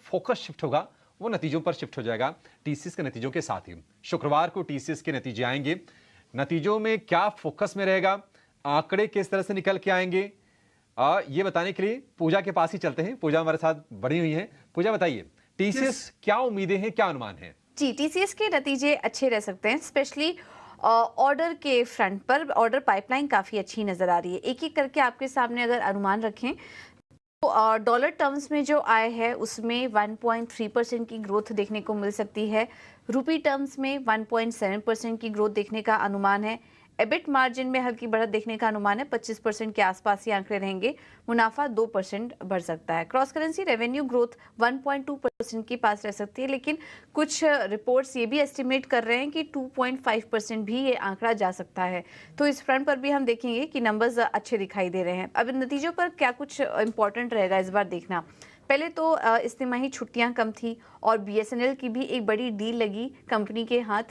Focus shift होगा वो नतीजों पर शिफ्ट हो जाएगा टीसीएस के नतीजों के साथ ही। शुक्रवार को टीसीएस के नतीजे आएंगे। नतीजों में क्या फोकस में रहेगा, आंकड़े किस तरह से निकल के आएंगे, ये बताने के लिए पूजा के पास ही चलते हैं। पूजा हमारे साथ बड़ी हुई है। पूजा बताइए, टीसीएस क्या उम्मीदें हैं, क्या अनुमान है? जी, टीसीएस के नतीजे अच्छे रह सकते हैं, स्पेशली ऑर्डर के फ्रंट पर। ऑर्डर पाइपलाइन काफ़ी अच्छी नज़र आ रही है। एक-एक करके आपके सामने अगर अनुमान रखें तो डॉलर टर्म्स में जो आय है उसमें 1.3% की ग्रोथ देखने को मिल सकती है। रुपी टर्म्स में 1.7% की ग्रोथ देखने का अनुमान है। एबिट मार्जिन में हल्की बढ़त देखने का अनुमान है, 25% के आसपास ही आंकड़े रहेंगे। मुनाफा 2% बढ़ सकता है। क्रॉस करेंसी रेवेन्यू ग्रोथ 1.2% के पास रह सकती है, लेकिन कुछ रिपोर्ट्स ये भी एस्टिमेट कर रहे हैं कि 2.5% भी ये आंकड़ा जा सकता है। तो इस फ्रंट पर भी हम देखेंगे कि नंबर्स अच्छे दिखाई दे रहे हैं। अब इन नतीजों पर क्या कुछ इंपॉर्टेंट रहेगा इस बार देखना। पहले तो इस तिमाही छुट्टियां कम थी और बीएसएनएल की भी एक बड़ी डील लगी कंपनी के हाथ,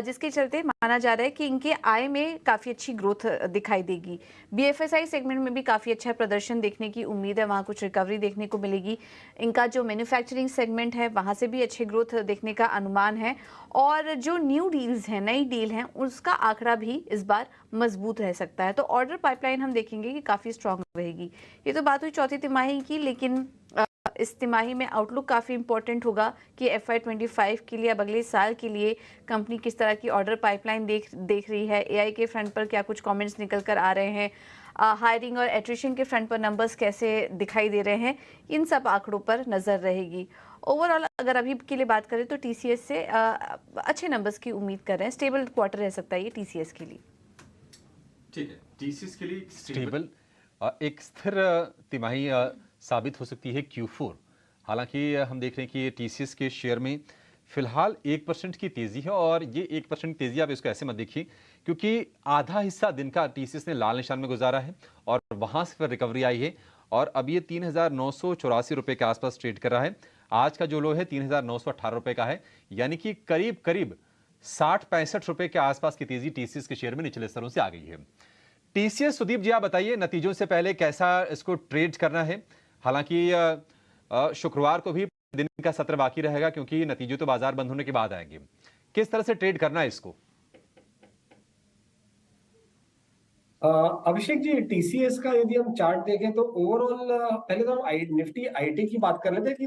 जिसके चलते माना जा रहा है कि इनके आय में काफ़ी अच्छी ग्रोथ दिखाई देगी। बीएफएसआई सेगमेंट में भी काफ़ी अच्छा प्रदर्शन देखने की उम्मीद है, वहाँ कुछ रिकवरी देखने को मिलेगी। इनका जो मैन्युफैक्चरिंग सेगमेंट है वहाँ से भी अच्छी ग्रोथ देखने का अनुमान है। और जो न्यू डील्स हैं, नई डील हैं, उसका आंकड़ा भी इस बार मजबूत रह सकता है। तो ऑर्डर पाइपलाइन हम देखेंगे कि काफ़ी स्ट्रांग रहेगी। ये तो बात हुई चौथी तिमाही की, लेकिन इस तिमाही में आउटलुक काफ़ी इंपॉर्टेंट होगा कि FY25 के लिए, अब अगले साल के लिए कंपनी किस तरह की ऑर्डर पाइपलाइन देख रही है। एआई के फ्रंट पर क्या कुछ कमेंट्स निकल कर आ रहे हैं, हायरिंग और एट्रिशन के फ्रंट पर नंबर्स कैसे दिखाई दे रहे हैं, इन सब आंकड़ों पर नज़र रहेगी। ओवरऑल अगर अभी के लिए बात करें तो टीसीएस से अच्छे नंबर्स की उम्मीद कर रहे हैं। स्टेबल क्वार्टर रह सकता है ये टीसीएस के लिए। ठीक है, टीसीएस के लिए स्टेबल एक स्थिर तिमाही साबित हो सकती है Q4। हालांकि हम देख रहे हैं कि टीसीएस के शेयर में फिलहाल 1% की तेजी है, और ये 1% तेजी आप इसको ऐसे मत देखिए, क्योंकि आधा हिस्सा दिन का टीसीएस ने लाल निशान में गुजारा है और वहां से फिर रिकवरी आई है, और अब ये 3,984 रुपए के आसपास ट्रेड कर रहा है। आज का जो लो है 3,918 रुपए का है, यानी कि करीब करीब 60-65 रुपए के आसपास की तेजी टीसीएस के शेयर में निचले स्तरों से आ गई है। टीसीएस, सुदीप जी आप बताइए, नतीजों से पहले कैसा इसको ट्रेड करना है? हालांकि शुक्रवार को भी दिन का सत्र बाकी रहेगा, क्योंकि नतीजे तो बाजार बंद होने के बाद आएंगे। किस तरह से ट्रेड करना है इसको? अभिषेक जी, टीसीएस का यदि हम चार्ट देखें तो ओवरऑल पहले तो हम निफ्टी आईटी की बात कर लेते हैं कि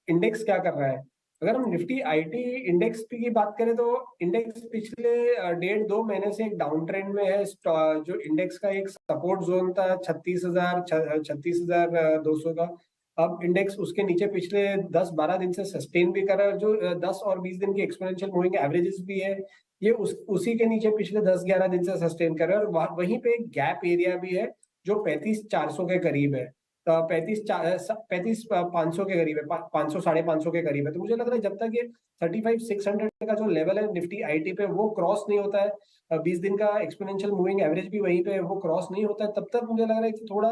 इंडेक्स क्या कर रहा है। अगर हम निफ्टी आईटी इंडेक्स की बात करें तो इंडेक्स पिछले 1.5-2 महीने से एक डाउन ट्रेंड में है। जो इंडेक्स का एक सपोर्ट जोन था 36,200 का, अब इंडेक्स उसके नीचे पिछले 10-12 दिन से सस्टेन भी कर रहा है। जो 10 और 20 दिन की एक्सपोनेंशियल मूविंग एवरेजेस भी है, ये उसी के नीचे पिछले 10-11 दिन से सस्टेन कर रहा है। और वहीं पे एक गैप एरिया भी है जो 35,400 के करीब है, 35,500 के करीब है, 500 550 के करीब है। तो मुझे लग रहा है जब तक ये 35,600 का जो लेवल है निफ्टी आईटी पे वो क्रॉस नहीं होता है, 20 दिन का एक्सपोनेंशियल मूविंग एवरेज भी वहीं पे वो क्रॉस नहीं होता है, तब तक मुझे लग रहा है कि थोड़ा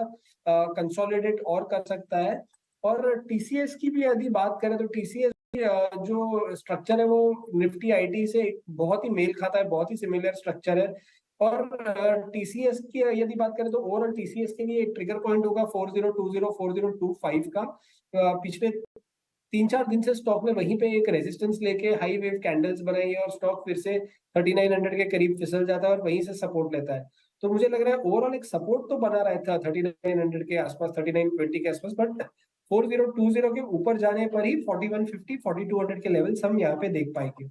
कंसोलिडेट और कर सकता है। और टीसीएस की भी यदि बात करें तो टीसीएस जो स्ट्रक्चर है वो निफ्टी आईटी से बहुत ही मेल खाता है, बहुत ही सिमिलर स्ट्रक्चर है। और टीसीएस की यदि बात करें तो ओवरऑल टीसीएस के लिए एक ट्रिगर पॉइंट होगा 4020 4025 का। पिछले 3-4 दिन से स्टॉक ने वहीं पे एक रेजिस्टेंस लेके हाई वेव कैंडल्स बनाई है और स्टॉक फिर से 3900 के करीब फिसल जाता है और वहीं से सपोर्ट लेता है। तो मुझे लग रहा है ओवरऑल एक सपोर्ट तो बना रहता है 3900 के आसपास, 3920 के आसपास, बट 4020 के ऊपर जाने पर ही 4150 4200 के लेवल्स हम यहाँ पे देख पाएंगे।